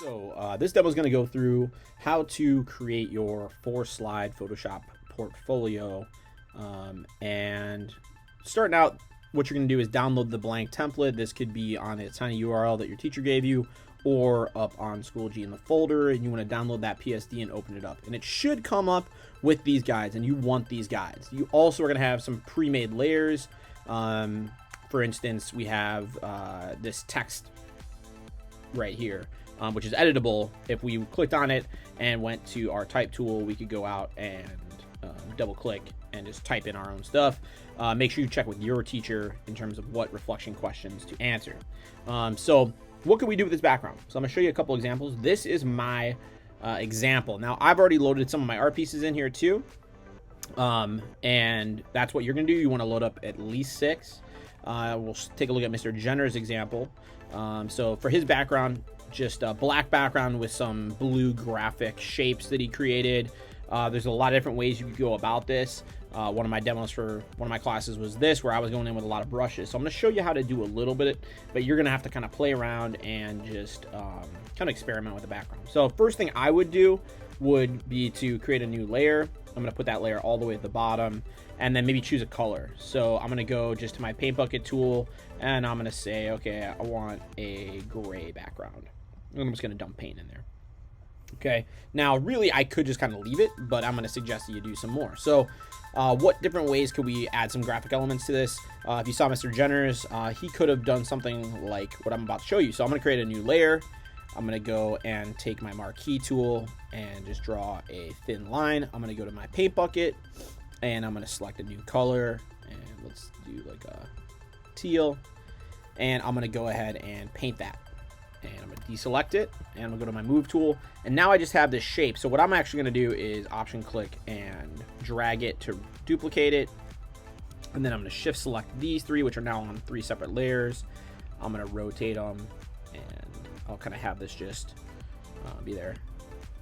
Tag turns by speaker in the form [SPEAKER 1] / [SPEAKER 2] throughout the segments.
[SPEAKER 1] So this demo is going to go through how to create your 4-slide Photoshop portfolio. And starting out, what you're going to do is download the blank template. This could be on a tiny URL that your teacher gave you or up on Schoology in the folder, and you want to download that PSD and open it up. And it should come up with these guides, and you want these guides. You also are going to have some pre-made layers. For instance, we have this text right here, which is editable. If we clicked on it and went to our type tool, we could go out and double click and just type in our own stuff. Make sure you check with your teacher in terms of what reflection questions to answer. So what can we do with this background? So I'm gonna show you a couple examples. This is my example. Now I've already loaded some of my art pieces in here too. And that's what you're gonna do. You wanna load up at least 6. We'll take a look at Mr. Jenner's example. So for his background, just a black background with some blue graphic shapes that he created. There's a lot of different ways you could go about this. One of my demos for one of my classes was this, where I was going in with a lot of brushes. So I'm going to show you how to do a little bit, but you're going to have to kind of play around and just kind of experiment with the background. So first thing I would do would be to create a new layer. I'm going to put that layer all the way at the bottom and then maybe choose a color. So I'm going to go just to my paint bucket tool and I'm going to say, okay, I want a gray background. And I'm just going to dump paint in there. Okay, now really I could just kind of leave it, but I'm going to suggest that you do some more. So what different ways could we add some graphic elements to this? If you saw Mr. Jenner's, he could have done something like what I'm about to show you. So I'm going to create a new layer. I'm going to go and take my marquee tool and just draw a thin line. I'm going to go to my paint bucket and I'm going to select a new color, and let's do like a teal, and I'm going to go ahead and paint that. And I'm going to deselect it, and I'm going to go to my move tool, and now I just have this shape. So what I'm actually going to do is option click and drag it to duplicate it, and then I'm going to shift select these 3, which are now on 3 separate layers. I'm going to rotate them, and I'll kind of have this just be there,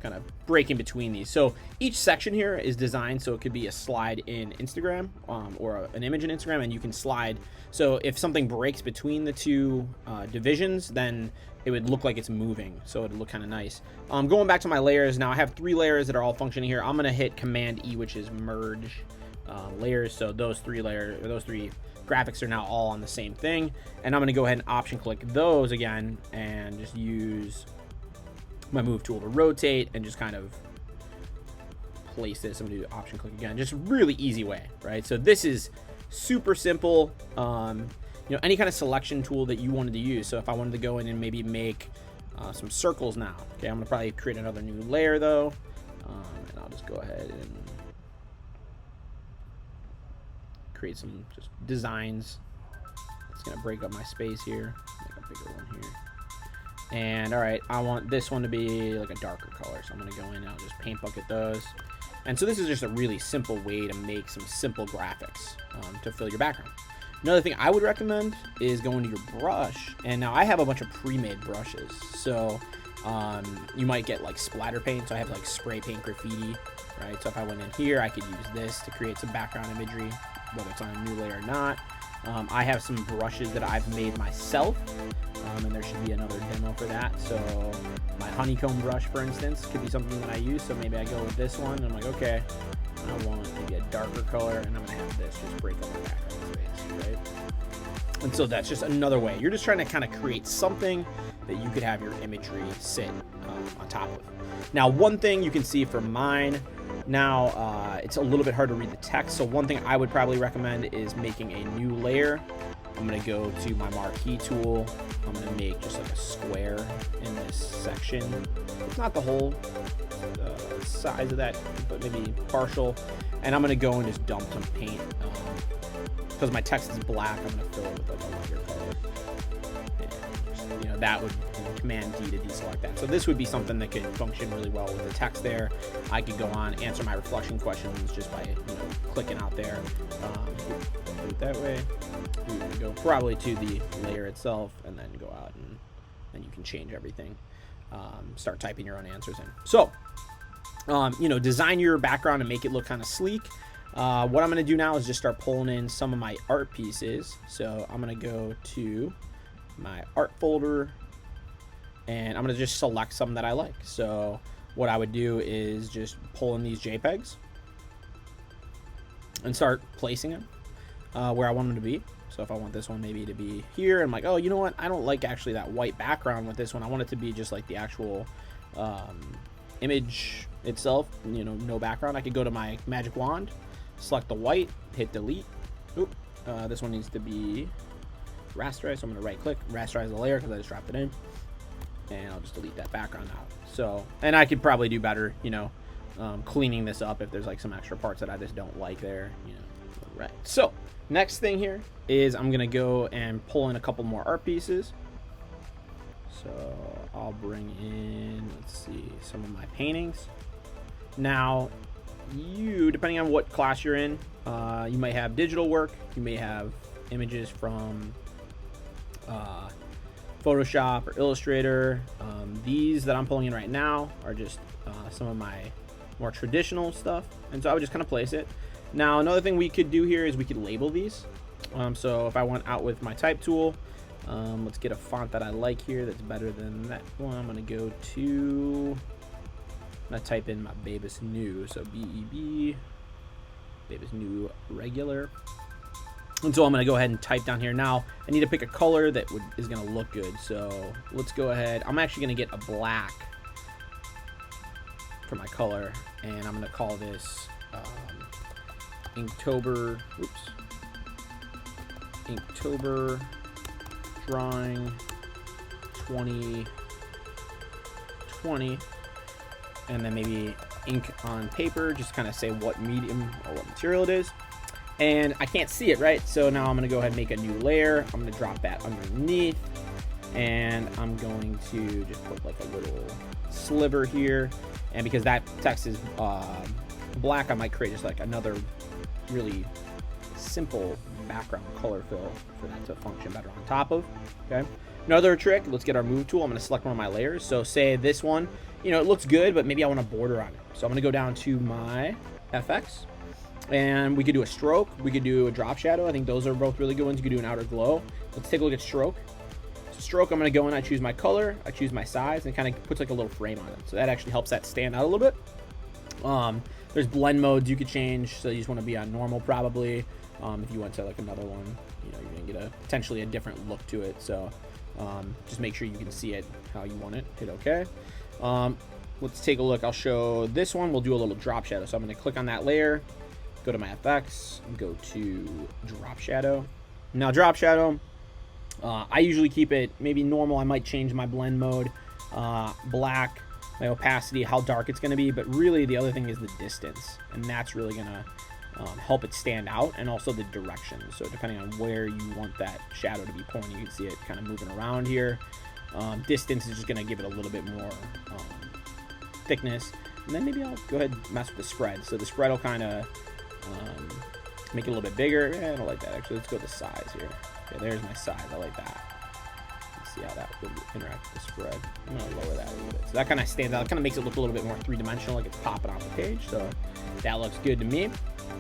[SPEAKER 1] kind of breaking between these. So each section here is designed so it could be a slide in Instagram or an image in Instagram, and you can slide. So if something breaks between the 2 divisions, then it would look like it's moving, so it'd look kind of nice. Going back to my layers, now I have 3 layers that are all functioning here. I'm going to hit Command E, which is merge layers. So those 3 layers, or those 3 graphics are now all on the same thing, and I'm going to go ahead and option click those again and just use my move tool to rotate and just kind of place this. I'm going to do option click again. Just really easy way, right? So this is super simple. You know, any kind of selection tool that you wanted to use. So if I wanted to go in and maybe make some circles now, okay, I'm gonna probably create another new layer though, and I'll just go ahead and create some just designs. It's gonna break up my space here, make a bigger one here. And all right, I want this one to be like a darker color, so I'm gonna go in and I'll just paint bucket those. And so this is just a really simple way to make some simple graphics to fill your background. Another thing I would recommend is going to your brush, and now I have a bunch of pre-made brushes, so you might get like splatter paint. So I have like spray paint graffiti, right? So if I went in here, I could use this to create some background imagery, whether it's on a new layer or not. I have some brushes that I've made myself, and there should be another demo for that. So my honeycomb brush, for instance, could be something that I use. So maybe I go with this one, and I'm like, okay, I want maybe a darker color, and I'm gonna have this just break up the background space, right? And so that's just another way. You're just trying to kind of create something that you could have your imagery sit on top of. Now, one thing you can see for mine, now it's a little bit hard to read the text, so one thing I would probably recommend is making a new layer. I'm going to go to my marquee tool. I'm going to make just like a square in this section. It's not the whole size of that, but maybe partial. And I'm going to go and just dump some paint. Because my text is black, I'm going to fill it with like a lighter color. And, you know, that would, Command D to deselect that. So this would be something that could function really well with the text there. I could go on, answer my reflection questions just by, clicking out there. Do it that way. We're going to go probably to the layer itself and then go out and then you can change everything. Start typing your own answers in. So, design your background and make it look kind of sleek. What I'm going to do now is just start pulling in some of my art pieces. So I'm going to go to my art folder, and I'm going to just select some that I like. So what I would do is just pull in these JPEGs and start placing them where I want them to be. So if I want this one maybe to be here, I'm like, oh, you know what? I don't like actually that white background with this one. I want it to be just like the actual image itself, you know, no background. I could go to my magic wand, select the white, hit delete. Oop, this one needs to be rasterized, so I'm going to right click, rasterize the layer because I just dropped it in, and I'll just delete that background out. So, and I could probably do better, you know, cleaning this up if there's like some extra parts that I just don't like there, you know. Right. So next thing here is I'm going to go and pull in a couple more art pieces. So I'll bring in, let's see, some of my paintings. Now, you, depending on what class you're in, you might have digital work, you may have images from Photoshop or Illustrator. These that I'm pulling in right now are just some of my more traditional stuff, and so I would just kind of place it. Now, another thing we could do here is we could label these. So if I went out with my type tool, let's get a font that I like here that's better than that one. I'm going to go to, I'm going to type in my Babus New, so B-E-B, Babus New Regular. And so I'm going to go ahead and type down here. Now, I need to pick a color that is going to look good. So let's go ahead. I'm actually going to get a black for my color, and I'm going to call this Inktober, Inktober Drawing 2020, and then maybe ink on paper, just kind of say what medium or what material it is. And I can't see it, right? So now I'm going to go ahead and make a new layer. I'm going to drop that underneath, and I'm going to just put like a little sliver here. And because that text is black, I might create just like another really simple background color fill for that to function better on top of. Okay. Another trick, let's get our move tool. I'm going to select one of my layers. So say this one, you know, it looks good, but maybe I want a border on it. So I'm going to go down to my FX, and we could do a stroke. We could do a drop shadow. I think those are both really good ones. You could do an outer glow. Let's take a look at stroke. So stroke, I'm going to go in, I choose my color, I choose my size, and it kind of puts like a little frame on it. So that actually helps that stand out a little bit. There's blend modes you could change. So you just want to be on normal probably. If you went to like another one, you know, you're going to get potentially a different look to it. So just make sure you can see it how you want it. Hit OK. Let's take a look. I'll show this one. We'll do a little drop shadow. So I'm going to click on that layer, go to my FX, go to drop shadow. Now drop shadow, I usually keep it maybe normal. I might change my blend mode, black, my opacity, how dark it's going to be. But really the other thing is the distance, and that's really going to help it stand out, and also the direction. So depending on where you want that shadow to be pointing, you can see it kind of moving around here. Distance is just going to give it a little bit more thickness. And then maybe I'll go ahead and mess with the spread. So the spread will kind of make it a little bit bigger. I don't like that actually. Let's go with the size here. Okay, there's my size. I like that. Let's see how that would interact with the spread. I'm going to lower that a little bit. So that kind of stands out. It kind of makes it look a little bit more three-dimensional, like it's popping off the page. So that looks good to me.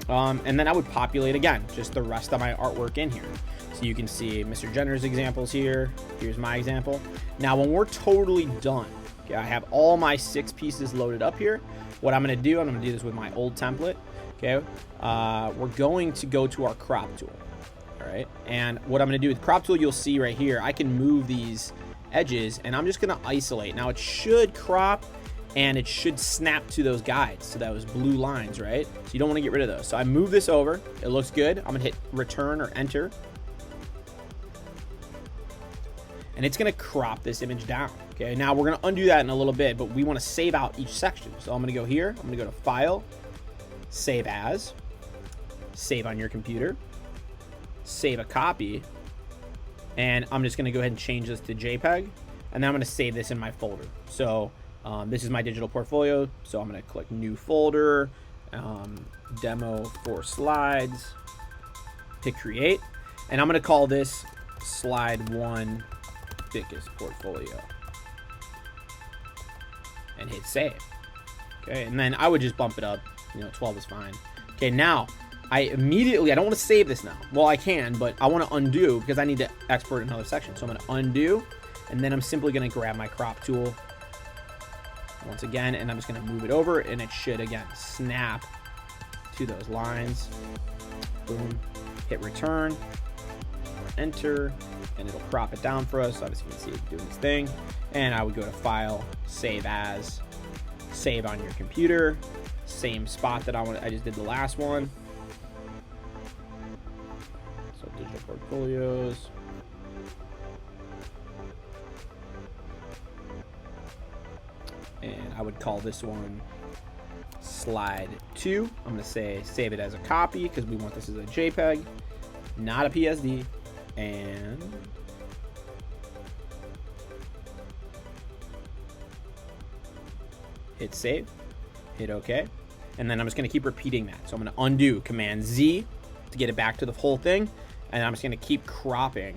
[SPEAKER 1] And then I would populate again just the rest of my artwork in here. So you can see Mr. Jenner's examples here. Here's my example. Now when we're totally done, okay, I have all my 6 pieces loaded up here. What I'm going to do, I'm going to do this with my old template. Okay, we're going to go to our crop tool. All right, and what I'm going to do with crop tool, you'll see right here, I can move these edges, and I'm just going to isolate. Now it should crop, and it should snap to those guides, so those blue lines, right? So you don't want to get rid of those. So I move this over. It looks good. I'm going to hit return or enter, and it's going to crop this image down. Okay, now we're going to undo that in a little bit, but we want to save out each section. So I'm going to go here. I'm going to go to File, Save As, Save on your computer, Save a copy, and I'm just going to go ahead and change this to JPEG, and then I'm going to save this in my folder. So this is my digital portfolio, so I'm going to click New Folder, Demo for Slides, hit Create, and I'm going to call this Slide 1 Biggest Portfolio, and hit Save. Okay, and then I would just bump it up. You know, 12 is fine. Okay, now I don't want to save this now. Well, I can, but I want to undo because I need to export another section. So I'm going to undo, And then I'm simply going to grab my crop tool once again, and I'm just going to move it over, and it should, again, snap to those lines. Boom. Hit return, enter, and it'll crop it down for us. Obviously, you can see it doing its thing. And I would go to File, Save As, save on your computer. Same spot that I just did the last one. So digital portfolios. And I would call this one slide 2. I'm going to say save it as a copy because we want this as a JPEG, not a PSD. And hit save, hit OK. And then I'm just going to keep repeating that. So I'm going to undo, Command Z to get it back to the whole thing. And I'm just going to keep cropping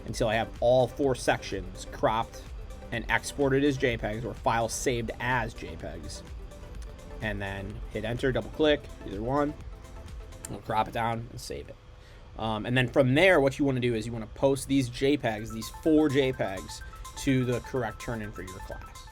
[SPEAKER 1] until I have all 4 sections cropped and exported as JPEGs or files saved as JPEGs. And then hit enter, double click, either one. We'll crop it down and save it. And then from there, what you want to do is you want to post these JPEGs, these 4 JPEGs, to the correct turn-in for your class.